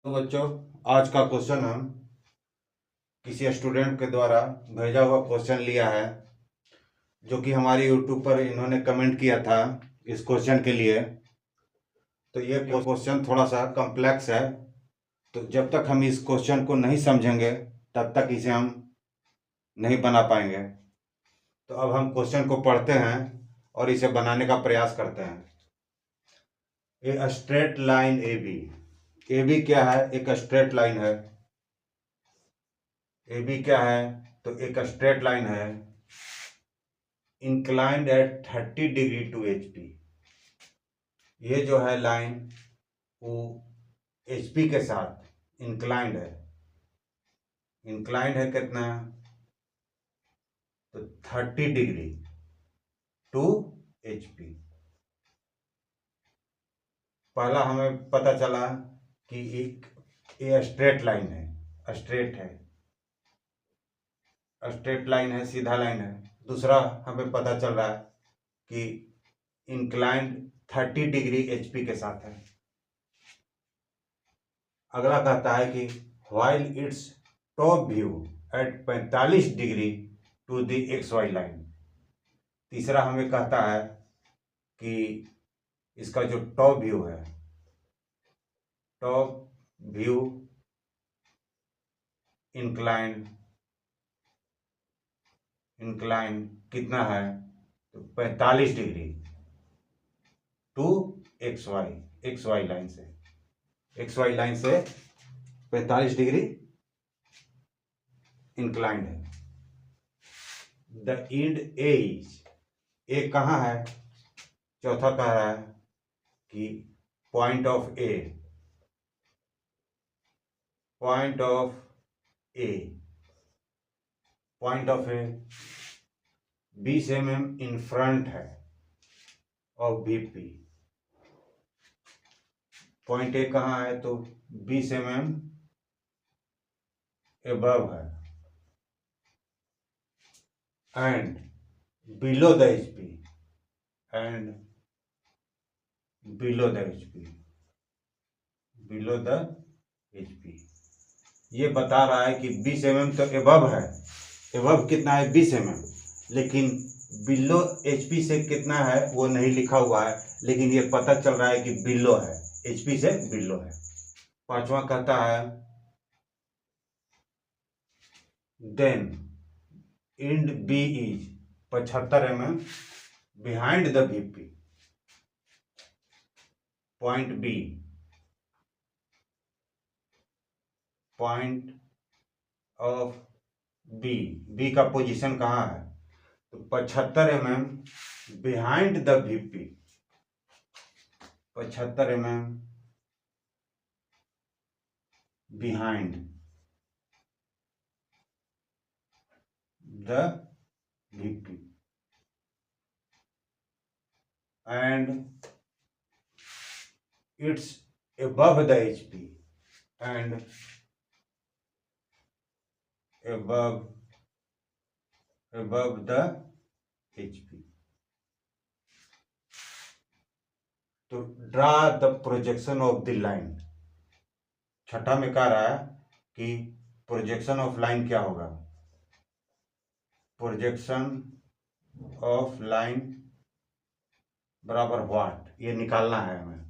तो बच्चों, आज का क्वेश्चन हम किसी स्टूडेंट के द्वारा भेजा हुआ क्वेश्चन लिया है, जो कि हमारी यूट्यूब पर इन्होंने कमेंट किया था इस क्वेश्चन के लिए। तो ये क्वेश्चन थोड़ा सा कॉम्प्लेक्स है, तो जब तक हम इस क्वेश्चन को नहीं समझेंगे तब तक इसे हम नहीं बना पाएंगे। तो अब हम क्वेश्चन को पढ़ते हैं और इसे बनाने का प्रयास करते हैं। A straight line A B क्या है? एक स्ट्रेट लाइन है। ए बी क्या है? तो एक स्ट्रेट लाइन है, inclined at 30 degree to H P. ये जो है लाइन वो एच पी के साथ इंक्लाइंड है। इंक्लाइंड है कितना? तो 30 डिग्री टू एच पी। पहला हमें पता चला कि एक ये स्ट्रेट लाइन है, स्ट्रेट है, स्ट्रेट लाइन है, सीधा लाइन है। दूसरा हमें पता चल रहा है कि इंक्लाइंड 30 डिग्री एचपी के साथ है। अगला कहता है कि while its top view at 45 degree to the X Y line. तीसरा हमें कहता है कि इसका जो टॉप व्यू है, टॉप व्यू इंक्लाइन कितना है? तो 45 degree to X Y line से, एक्स वाई लाइन से 45 डिग्री इंक्लाइंड है। द इंड ए कहाँ है? चौथा कह रहा है कि point of A 20 mm in front है ऑफ वीपी। पॉइंट ए कहाँ है? तो 20 mm एबव है and below the HP, below the HP. ये बता रहा है कि 20 mm तो एबव है। एबव कितना है? 20 mm, लेकिन बिलो एचपी से कितना है वो नहीं लिखा हुआ है, लेकिन ये पता चल रहा है कि बिलो है, एचपी से बिलो है। पांचवा कहता है then end B is 75 mm behind the VP. Point of B का पोजीशन कहाँ है? तो 75 mm behind the VP, 75 mm behind the VP and it's above the HP and above the HP। तो draw the projection of the line. छठा में कह रहा है कि प्रोजेक्शन ऑफ लाइन क्या होगा? प्रोजेक्शन ऑफ लाइन बराबर व्हाट, ये निकालना है हमें।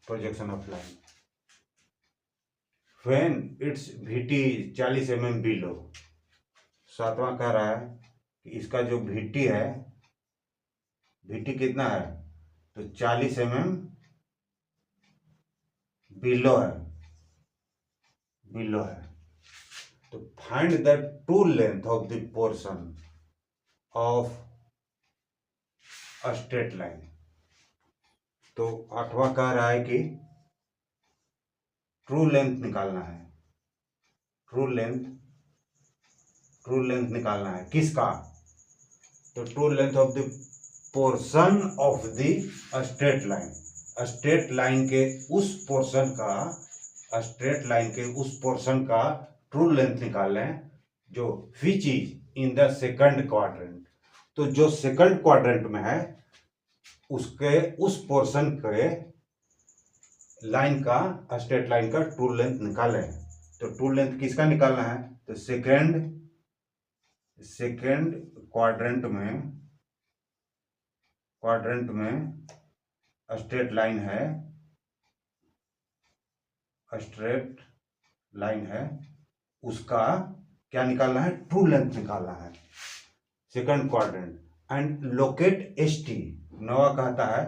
Projection of line when it's VT 40 mm below. सातवां कह रहा है कि इसका जो VT है, VT कितना है? तो 40 mm बिलो है। तो find the true length of the portion of a straight line. तो आठवां कह रहा है कि ट्रू लेंथ निकालना है। ट्रू लेंथ निकालना है किसका? तो true length of the portion of the straight line. Straight line के उस पोर्शन का ट्रू लेंथ निकाल लें जो which is in the second quadrant. तो जो सेकंड क्वाड्रेंट में है उसके उस पोर्शन के लाइन का, स्ट्रेट लाइन का ट्रू लेंथ निकाले हैं। तो ट्रू लेंथ किसका निकालना है? तो सेकेंड क्वाड्रेंट में स्ट्रेट लाइन है, उसका क्या निकालना है? ट्रू लेंथ निकालना है, second quadrant. And locate H T. नवा कहता है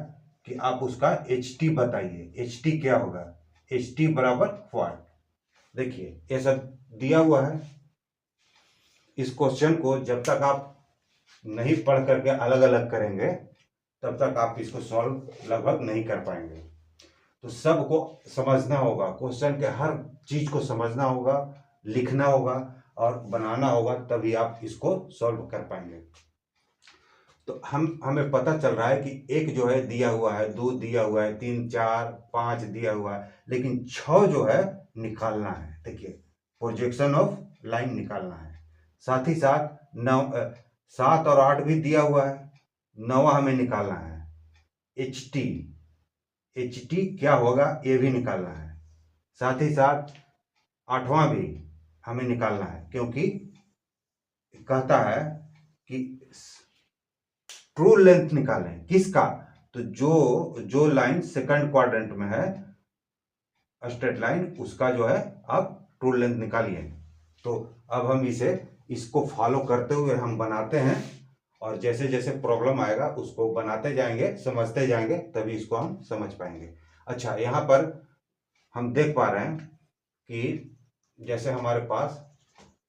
कि आप उसका एच टी बताइए। एच टी क्या होगा? एच टी बराबर व्हाट? देखिए ये सब दिया हुआ है। इस क्वेश्चन को जब तक आप नहीं पढ़ करके अलग अलग करेंगे तब तक आप इसको सॉल्व लगभग नहीं कर पाएंगे। तो सबको समझना होगा, क्वेश्चन के हर चीज को समझना होगा, लिखना होगा और बनाना होगा, तभी आप इसको सॉल्व कर पाएंगे। तो हमें पता चल रहा है कि एक जो है दिया हुआ है, 2 दिया हुआ है, 3 4 5 दिया हुआ है, लेकिन 6 जो है निकालना है। देखिए प्रोजेक्शन ऑफ लाइन निकालना है। साथ ही साथ 7 और 8 भी दिया हुआ है, 9वां हमें निकालना है। एच टी क्या होगा ये भी निकालना है। साथ ही साथ 8वां भी हमें निकालना है, क्योंकि कहता है कि ट्रू लेंथ निकालें। किसका? तो जो लाइन सेकंड क्वाड्रेंट में है स्ट्रेट लाइन, उसका जो है आप ट्रू लेंथ निकालिए। तो अब हम इसको फॉलो करते हुए हम बनाते हैं, और जैसे जैसे प्रॉब्लम आएगा उसको बनाते जाएंगे, समझते जाएंगे, तभी इसको हम समझ पाएंगे। अच्छा, यहाँ पर हम देख पा रहे हैं कि जैसे हमारे पास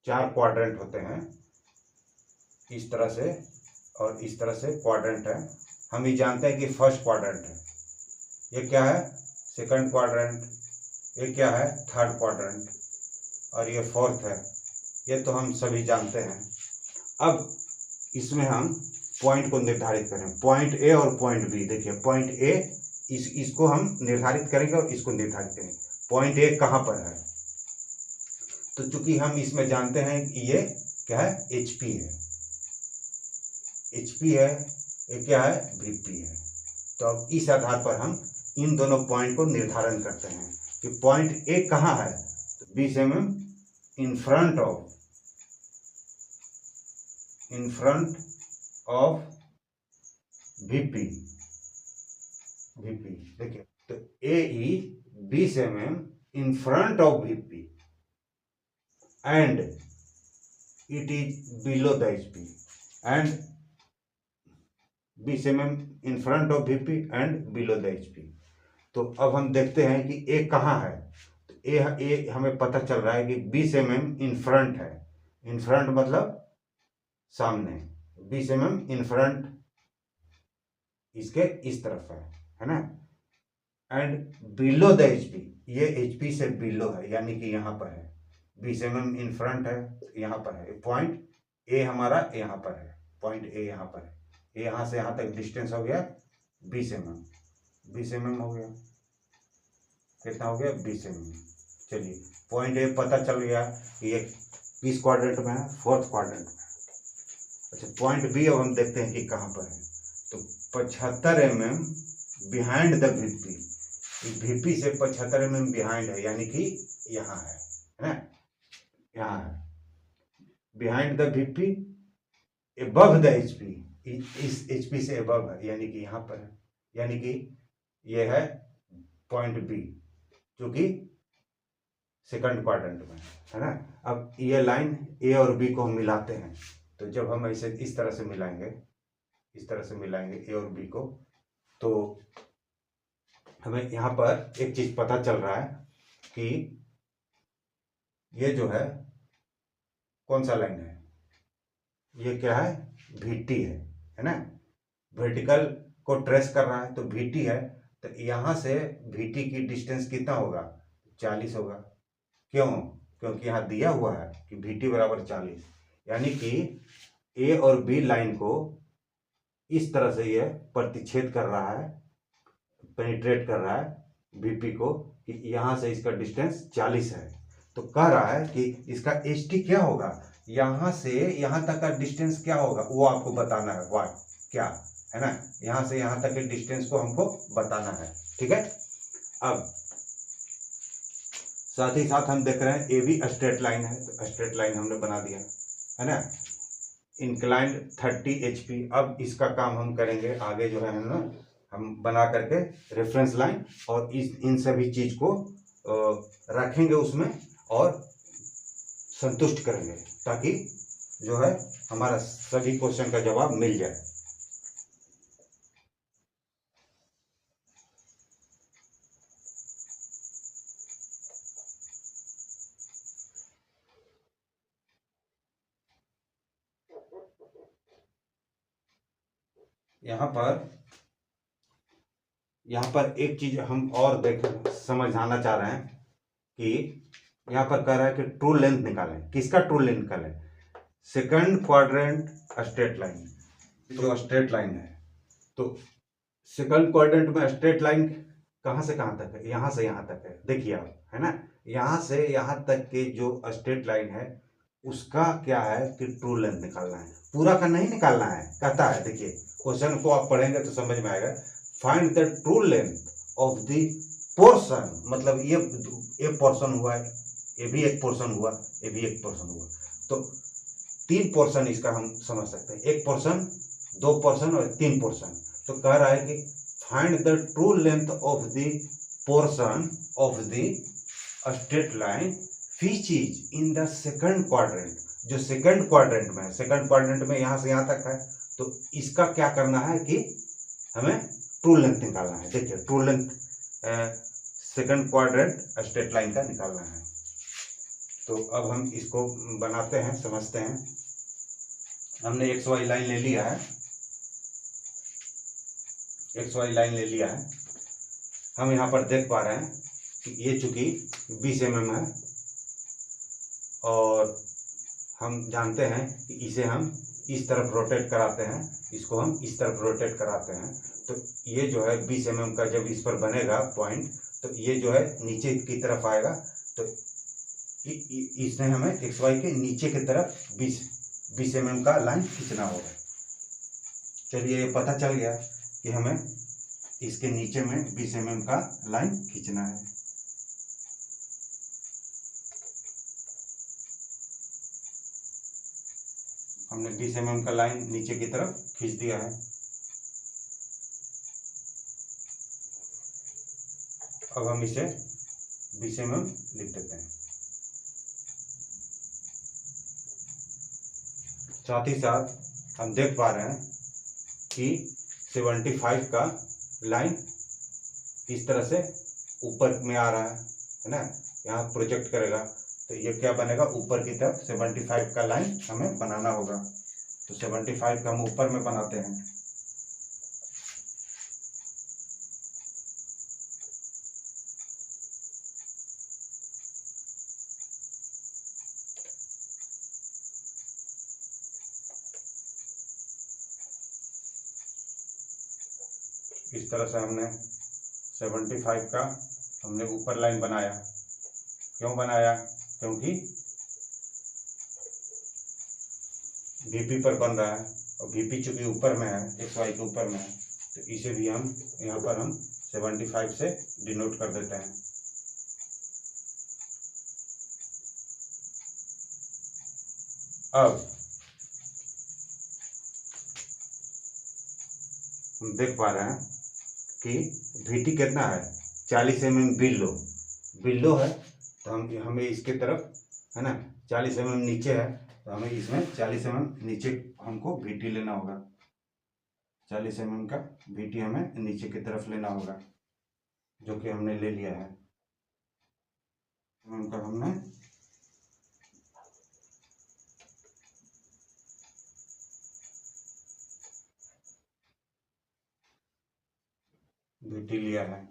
4 क्वाड्रेंट होते हैं, इस तरह से और इस तरह से क्वाड्रेंट है। हम ये जानते हैं कि फर्स्ट क्वाड्रेंट है, ये क्या है? सेकंड क्वाड्रेंट, ये क्या है? थर्ड क्वाड्रेंट, और ये फोर्थ है। ये तो हम सभी जानते हैं। अब इसमें हम पॉइंट को निर्धारित करें, पॉइंट ए और पॉइंट बी। देखिए पॉइंट ए, इसको हम निर्धारित करेंगे और इसको निर्धारित करेंगे। पॉइंट ए कहाँ पर है? तो चूंकि हम इसमें जानते हैं कि ये क्या है? एचपी है, एचपी है, ये क्या है? वीपी है। तो अब इस आधार पर हम इन दोनों पॉइंट को निर्धारण करते हैं कि पॉइंट ए कहाँ है। तो 20 mm in front of VP. देखिए तो ए ई 20 mm in front of VP and it is below the HP, and 20 mm in front of VP and below the HP. तो अब हम देखते हैं कि ए कहाँ है। तो ए हमें पता चल रहा है कि 20 mm इन फ्रंट है। इन फ्रंट मतलब सामने, 20 mm इन फ्रंट इसके इस तरफ है ना। एंड बिलो द एचपी, ये एचपी से बिलो है, यानी कि यहाँ पर है। 20 mm इन फ्रंट है, यहाँ पर है। पॉइंट ए हमारा यहाँ पर है, पॉइंट ए यहाँ पर है। यहाँ से यहाँ तक डिस्टेंस हो गया 20 mm, 20 mm हो गया। कितना हो गया? 20 mm। चलिए पॉइंट ए पता चल गया कि ये किस क्वाड्रेंट में है? फोर्थ क्वाड्रेंट में। अच्छा, पॉइंट बी अब हम देखते हैं कि कहाँ पर है। तो 75 mm behind the VP. VP से 75 mm बिहाइंड है, यानी कि यहाँ है ना, यहाँ है। Behind the VP above the HP, इस एचपी से एबव है, यानी कि यहाँ पर है, यानी कि ये है पॉइंट बी, जो कि सेकंड क्वाड्रेंट में है ना। अब ये लाइन ए और बी को हम मिलाते हैं। तो जब हम ऐसे इस तरह से मिलाएंगे, इस तरह से मिलाएंगे ए और बी को, तो हमें यहाँ पर एक चीज पता चल रहा है कि ये जो है कौन सा लाइन है? ये क्या है? VT है ना। वर्टिकल को ट्रेस कर रहा है तो VT है। तो यहाँ से VT की डिस्टेंस कितना होगा? 40 होगा। क्यों? क्योंकि यहाँ दिया हुआ है कि VT बराबर 40, यानी कि ए और बी लाइन को इस तरह से यह प्रतिच्छेद कर रहा है, पेनिट्रेट कर रहा है VP को, कि यहाँ से इसका डिस्टेंस 40 है। तो कह रहा है कि इसका HT क्या होगा? यहाँ से यहाँ तक का डिस्टेंस क्या होगा वो आपको बताना है। वाट क्या है ना, यहाँ से यहाँ तक के डिस्टेंस को हमको बताना है। ठीक है। अब साथ ही साथ हम देख रहे हैं ए भी स्ट्रेट लाइन है, तो स्ट्रेट लाइन हमने बना दिया है ना। Inclined 30 HP। अब इसका काम हम करेंगे आगे जो है ना, हम बना करके रेफरेंस लाइन और इन सभी चीज को रखेंगे उसमें और संतुष्ट करेंगे, ताकि जो है हमारा सभी क्वेश्चन का जवाब मिल जाए। यहाँ पर एक चीज हम और समझाना चाह रहे हैं कि यहाँ पर कह रहा है कि ट्रू लेंथ निकालें। किसका ट्रू लेंथ निकालें? सेकंड क्वाड्रेंट स्ट्रेट लाइन, जो स्ट्रेट लाइन है। तो सेकंड क्वाड्रेंट में स्ट्रेट लाइन कहाँ से कहाँ तक है? यहाँ से यहाँ तक है, देखिए आप, है ना। यहाँ से यहाँ तक के जो स्ट्रेट लाइन है उसका क्या है कि ट्रू लेंथ निकालना है, पूरा का नहीं निकालना है। कहता है, देखिए क्वेश्चन को आप पढ़ेंगे तो समझ में आएगा। Find the true length of the portion, मतलब ये एक पोर्शन हुआ है, ये भी एक पोर्शन हुआ, ये भी एक पोर्शन हुआ, तो 3 पोर्शन इसका हम समझ सकते हैं। 1 पोर्शन, 2 पोर्शन और 3 पोर्शन। तो कह रहा है कि find the true length of the portion of the straight line which is in the second quadrant. जो सेकंड क्वाड्रेंट में है, सेकंड क्वाड्रेंट में यहाँ से यहाँ तक है, तो इसका क्या करना है कि हमें ट्रू लेंथ निकालना है। देखिए true length second quadrant straight line का निकालना है। तो अब हम इसको बनाते हैं, समझते हैं। हमने एक्स वाई लाइन ले लिया है, एक्स वाई लाइन ले लिया है। हम यहाँ पर देख पा रहे हैं कि ये चूंकि 20 mm है और हम जानते हैं कि इसे हम इस तरफ रोटेट कराते हैं, इसको हम इस तरफ रोटेट कराते हैं। तो ये जो है 20 mm का जब इस पर बनेगा पॉइंट, तो ये जो है नीचे की तरफ आएगा। तो इसने हमें एक्स वाई के नीचे की तरफ 20 mm का लाइन खींचना होगा। चलिए ये पता चल गया कि हमें इसके नीचे में 20 mm का लाइन खींचना है। हमने 20 mm का लाइन नीचे की तरफ खींच दिया है। अब हम इसे 20 mm लिख देते हैं। साथ ही साथ हम देख पा रहे हैं कि 75 का लाइन इस तरह से ऊपर में आ रहा है ना, यहाँ प्रोजेक्ट करेगा तो ये क्या बनेगा, ऊपर की तरफ 75 का लाइन हमें बनाना होगा। तो 75 का हम ऊपर में बनाते हैं। इस तरह से हमने 75 का हमने ऊपर लाइन बनाया। क्यों बनाया? क्योंकि VP पर बन रहा है और VP चूंकि ऊपर में है, XY के ऊपर में है, तो इसे भी हम यहाँ पर हम 75 से डिनोट कर देते हैं। अब हम देख पा रहे हैं कि VT कितना है, 40 mm बिलो है। तो हमें इसके तरफ, है ना, 40 mm नीचे है, तो हमें इसमें 40 mm नीचे हमको VT लेना होगा। 40 mm का VT हमें नीचे की तरफ लेना होगा, जो कि हमने ले लिया है। का हमने VT लिया है।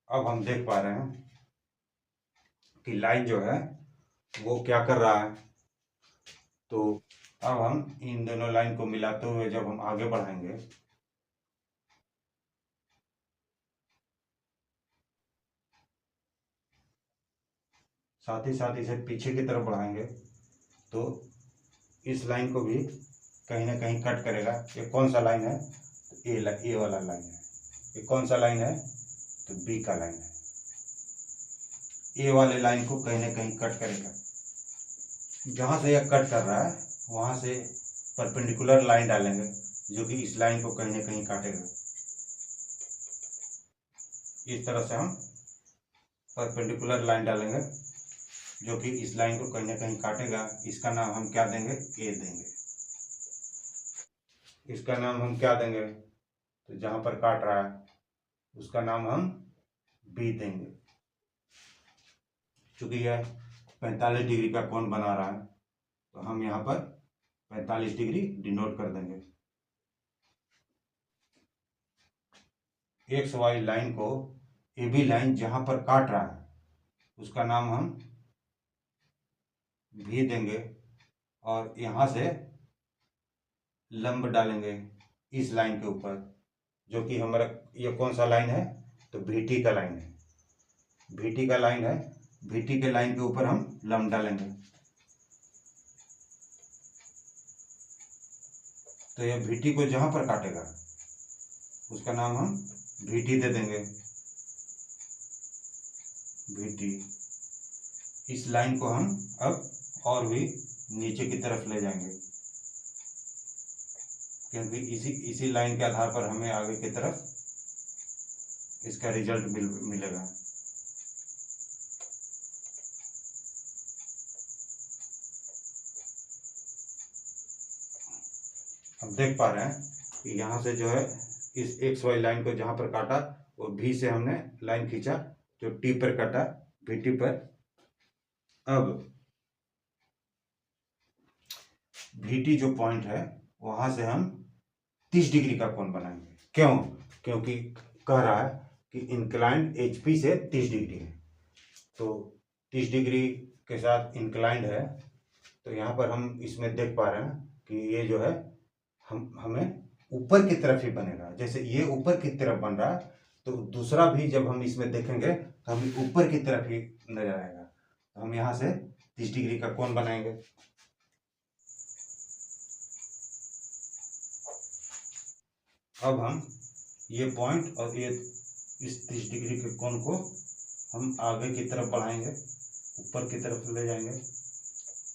अब हम देख पा रहे हैं कि लाइन जो है वो क्या कर रहा है। तो अब हम इन दोनों लाइन को मिलाते हुए जब हम आगे बढ़ाएंगे, साथ ही साथ इसे पीछे की तरफ बढ़ाएंगे, तो इस लाइन को भी कहीं ना कहीं कट करेगा। ये कौन सा लाइन है? तो ए वाला लाइन है। ये कौन सा लाइन है? तो बी का लाइन है। ए वाले लाइन को कहीं ना कहीं कट करेगा। जहां से यह कट कर रहा है वहां से परपेंडिकुलर लाइन डालेंगे जो कि इस लाइन को कहीं ना कहीं काटेगा। इस तरह से हम परपेंडिकुलर लाइन डालेंगे जो कि इस लाइन को कहीं ना कहीं काटेगा। इसका नाम हम क्या देंगे? ए देंगे। इसका नाम हम क्या देंगे? तो जहां पर काट रहा है उसका नाम हम बी देंगे। चूंकि यह 45 डिग्री का कोण बना रहा है तो हम यहाँ पर 45 डिग्री डिनोट कर देंगे। एक्स वाई लाइन को ए बी लाइन जहां पर काट रहा है उसका नाम हम भी देंगे और यहाँ से लंब डालेंगे इस लाइन के ऊपर जो कि हमारा ये कौन सा लाइन है? तो VT का लाइन है। VT का लाइन है। VT के लाइन के ऊपर हम लंब डालेंगे तो यह VT को जहां पर काटेगा उसका नाम हम VT दे देंगे। VT इस लाइन को हम अब और भी नीचे की तरफ ले जाएंगे क्योंकि इसी लाइन के आधार पर हमें आगे की तरफ इसका रिजल्ट मिलेगा। अब देख पा रहे हैं कि यहाँ से जो है इस एक्स वाई लाइन को जहां पर काटा वो भी से हमने लाइन खींचा जो टी पर काटा, VT पर। अब VT जो पॉइंट है वहां से हम 30 डिग्री का कोण बनाएंगे। क्यों? क्योंकि कह रहा है कि इंक्लाइंड HP से 30 डिग्री है तो 30 डिग्री के साथ इंक्लाइंड है। तो यहाँ पर हम इसमें देख पा रहे हैं कि ये जो है हमें ऊपर की तरफ ही बनेगा। जैसे ये ऊपर की तरफ बन रहा है तो दूसरा भी जब हम इसमें देखेंगे तो हमें ऊपर की तरफ ही नजर आएगा। तो हम यहाँ से 30 डिग्री का कोण बनाएंगे। अब हम ये पॉइंट और ये इस 30 डिग्री के कोण को हम आगे की तरफ बढ़ाएंगे, ऊपर की तरफ ले जाएंगे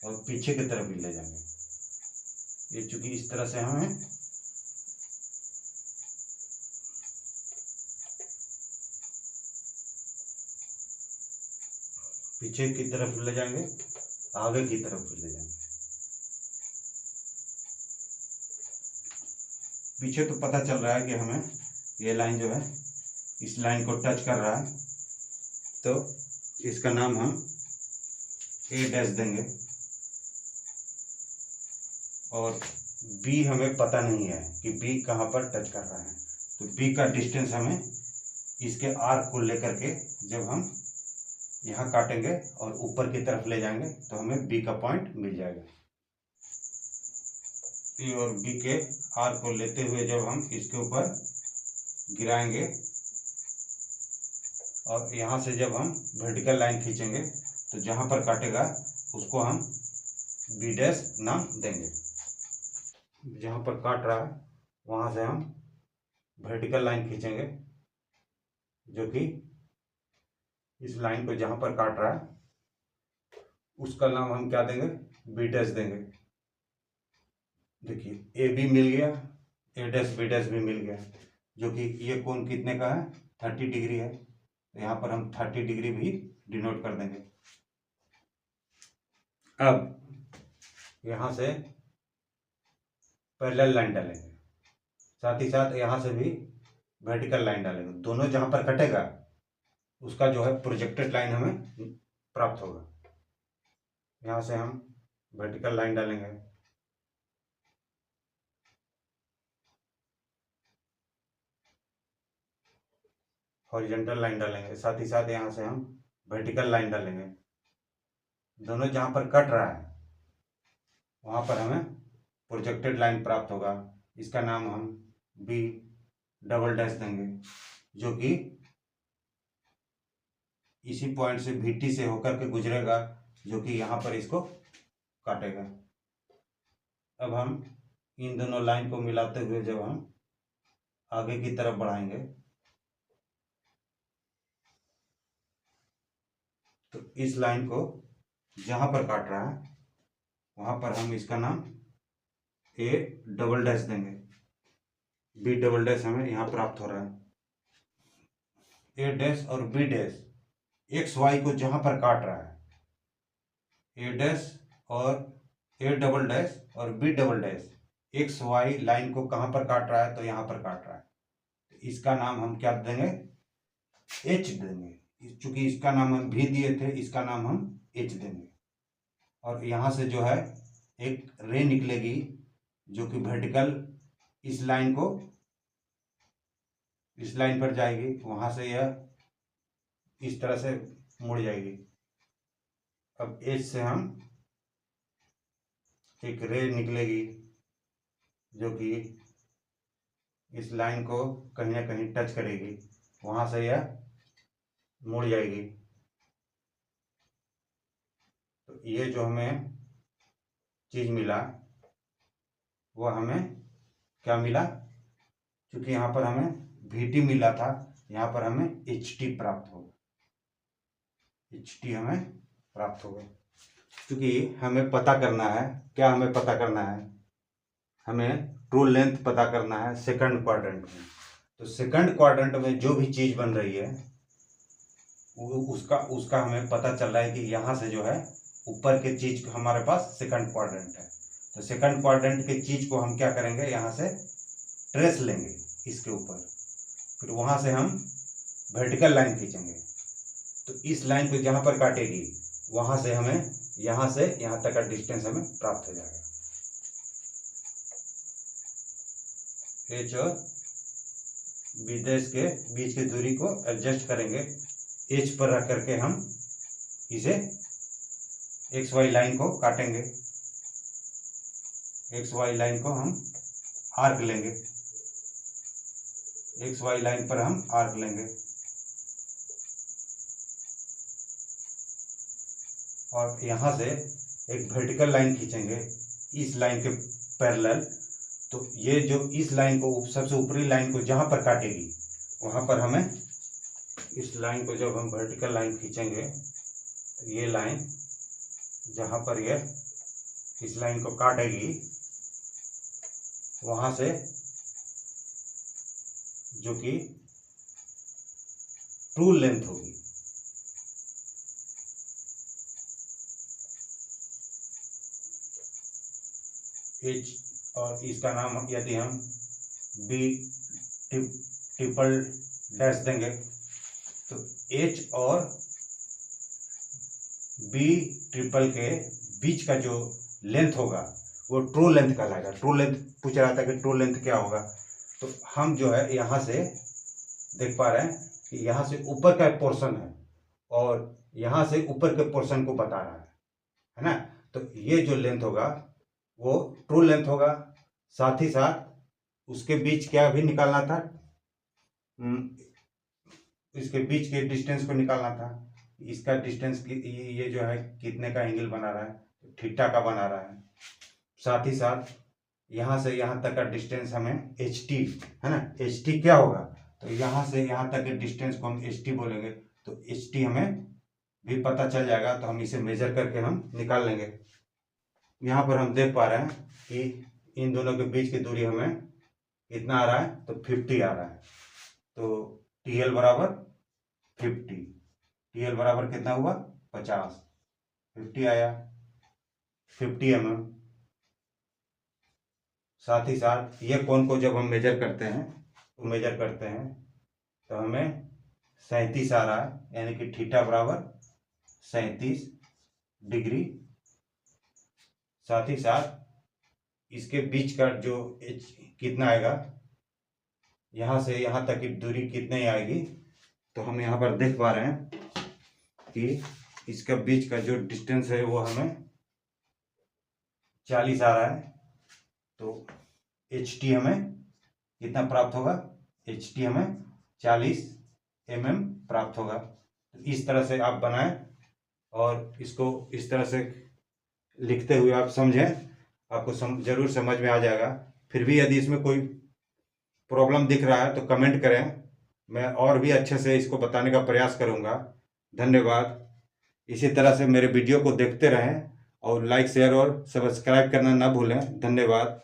और पीछे की तरफ भी ले जाएंगे। ये चूंकि इस तरह से हमें पीछे की तरफ ले जाएंगे, आगे की तरफ भी ले जाएंगे। पीछे तो पता चल रहा है कि हमें ये लाइन जो है इस लाइन को टच कर रहा है तो इसका नाम हम A' देंगे और B हमें पता नहीं है कि B कहाँ पर टच कर रहा है। तो B का डिस्टेंस हमें इसके आर्क को लेकर के जब हम यहाँ काटेंगे और ऊपर की तरफ ले जाएंगे तो हमें B का पॉइंट मिल जाएगा। A और B के आर्क को लेते हुए जब हम इसके ऊपर गिराएंगे और यहाँ से जब हम वर्टिकल लाइन खींचेंगे तो जहाँ पर काटेगा उसको हम B' नाम देंगे। जहाँ पर काट रहा है वहाँ से हम वर्टिकल लाइन खींचेंगे जो कि इस लाइन को जहाँ पर काट रहा है उसका नाम हम क्या देंगे? B' देंगे। देखिए AB मिल गया, A' भी मिल गया जो कि ये कोण कितने का है? 30 डिग्री है। तो यहाँ पर हम 30 डिग्री भी डिनोट कर देंगे। अब यहाँ से पैरेलल लाइन डालेंगे, साथ ही साथ यहाँ से भी वर्टिकल लाइन डालेंगे। दोनों जहाँ पर कटेगा उसका जो है प्रोजेक्टेड लाइन हमें प्राप्त होगा। यहाँ से हम वर्टिकल लाइन डालेंगे, हॉरिजॉन्टल लाइन डालेंगे, साथ ही साथ यहाँ से हम वर्टिकल लाइन डालेंगे। दोनों जहाँ पर कट रहा है वहाँ पर हमें प्रोजेक्टेड लाइन प्राप्त होगा। इसका नाम हम B" देंगे जो कि इसी पॉइंट से VT से होकर के गुजरेगा जो कि यहाँ पर इसको काटेगा। अब हम इन दोनों लाइन को मिलाते हुए जब हम आगे की तरफ बढ़ाएंगे तो इस लाइन को जहां पर काट रहा है वहां पर हम इसका नाम ए डबल डैश देंगे। बी डबल डैश हमें यहाँ प्राप्त हो रहा है। ए डैश और बी डैश एक्स वाई को जहां पर काट रहा है, ए डैश और ए डबल डैश और B double dash X Y line को कहां पर काट रहा है, तो यहां पर काट रहा है। तो इसका नाम हम क्या देंगे, एच देंगे। चूंकि इसका नाम हम भी दिए थे, इसका नाम हम एच देंगे। और यहां से जो है एक रे निकलेगी जो कि वर्टिकल इस लाइन को, इस लाइन पर जाएगी, वहां से यह इस तरह से मुड़ जाएगी। अब एच से हम एक रे निकलेगी जो कि इस लाइन को कहीं ना कहीं टच करेगी, वहां से यह मुड़ जाएगी। तो ये जो हमें चीज मिला वो हमें क्या मिला, क्योंकि यहाँ पर हमें VT मिला था, यहाँ पर हमें HT प्राप्त होगा। HT हमें प्राप्त होगा। क्योंकि हमें पता करना है, क्या हमें पता करना है, हमें ट्रू लेंथ पता करना है सेकंड क्वाड्रेंट में। तो सेकंड क्वाड्रेंट में जो भी चीज बन रही है उसका हमें पता चल रहा है कि यहाँ से जो है ऊपर के चीज हमारे पास सेकंड क्वाड्रेंट है। तो सेकंड क्वाड्रेंट के चीज को हम क्या करेंगे, यहाँ से ट्रेस लेंगे इसके ऊपर, फिर वहां से हम वर्टिकल लाइन खींचेंगे। तो इस लाइन को जहां पर काटेगी वहां से हमें यहाँ से यहाँ तक का डिस्टेंस हमें प्राप्त हो जाएगा। एच और बी डैश के बीच की दूरी को एडजस्ट करेंगे, एच पर रख करके हम इसे एक्स वाई लाइन को काटेंगे। एक्स वाई लाइन को हम आर्क लेंगे, एक्स वाई लाइन पर हम आर्क लेंगे और यहाँ से एक वर्टिकल लाइन खींचेंगे इस लाइन के पैरेलल। तो ये जो इस लाइन को, सबसे ऊपरी लाइन को जहाँ पर काटेगी वहाँ पर हमें इस लाइन को जब हम वर्टिकल लाइन खींचेंगे तो ये लाइन जहाँ पर ये इस लाइन को काटेगी वहाँ से जो कि ट्रू लेंथ होगी, एच और इसका नाम यदि हम बी ट्रिपल डैश देंगे तो एच और बी ट्रिपल के बीच का जो लेंथ होगा वो ट्रू लेंथ कहलाएगा। ट्रू लेंथ पूछ रहा था कि ट्रू लेंथ क्या होगा, तो हम जो है यहाँ से देख पा रहे हैं कि यहाँ से ऊपर का पोर्शन है और यहाँ से ऊपर के पोर्शन को बता रहा है ना। तो ये जो लेंथ होगा वो ट्रू लेंथ होगा। साथ ही साथ उसके बीच क्या भी निकालना था, इसके बीच के डिस्टेंस को निकालना था। इसका डिस्टेंस ये जो है कितने का एंगल बना रहा है, थीटा का बना रहा है। साथ ही साथ यहाँ से यहाँ तक का डिस्टेंस हमें HT है ना, HT क्या होगा, तो यहाँ से यहाँ तक के डिस्टेंस को हम HT बोलेंगे। तो HT हमें भी पता चल जाएगा, तो हम इसे मेजर करके हम निकाल लेंगे। यहाँ पर हम देख पा रहे हैं कि इन दोनों के बीच की दूरी हमें कितना आ रहा है, तो 50 आ रहा है। तो TL बराबर 50, TL बराबर कितना हुआ 50, 50 आया 50 mm। साथ ही साथ ये कोण को जब हम मेजर करते हैं तो हमें 37 आ रहा है, यानी कि थीटा बराबर 37 डिग्री। साथ ही साथ इसके बीच का जो एच कितना आएगा, यहाँ से यहाँ तक की दूरी कितनी आएगी, तो हम यहाँ पर देख पा रहे हैं कि इसका बीच का जो डिस्टेंस है वो हमें 40 आ रहा है। तो HT हमें कितना प्राप्त होगा, HT हमें 40 mm प्राप्त होगा। तो इस तरह से आप बनाएं और इसको इस तरह से लिखते हुए आप समझें, आपको जरूर समझ में आ जाएगा। फिर भी यदि इसमें कोई प्रॉब्लम दिख रहा है तो कमेंट करें, मैं और भी अच्छे से इसको बताने का प्रयास करूंगा। धन्यवाद। इसी तरह से मेरे वीडियो को देखते रहें और लाइक शेयर और सब्सक्राइब करना ना भूलें। धन्यवाद।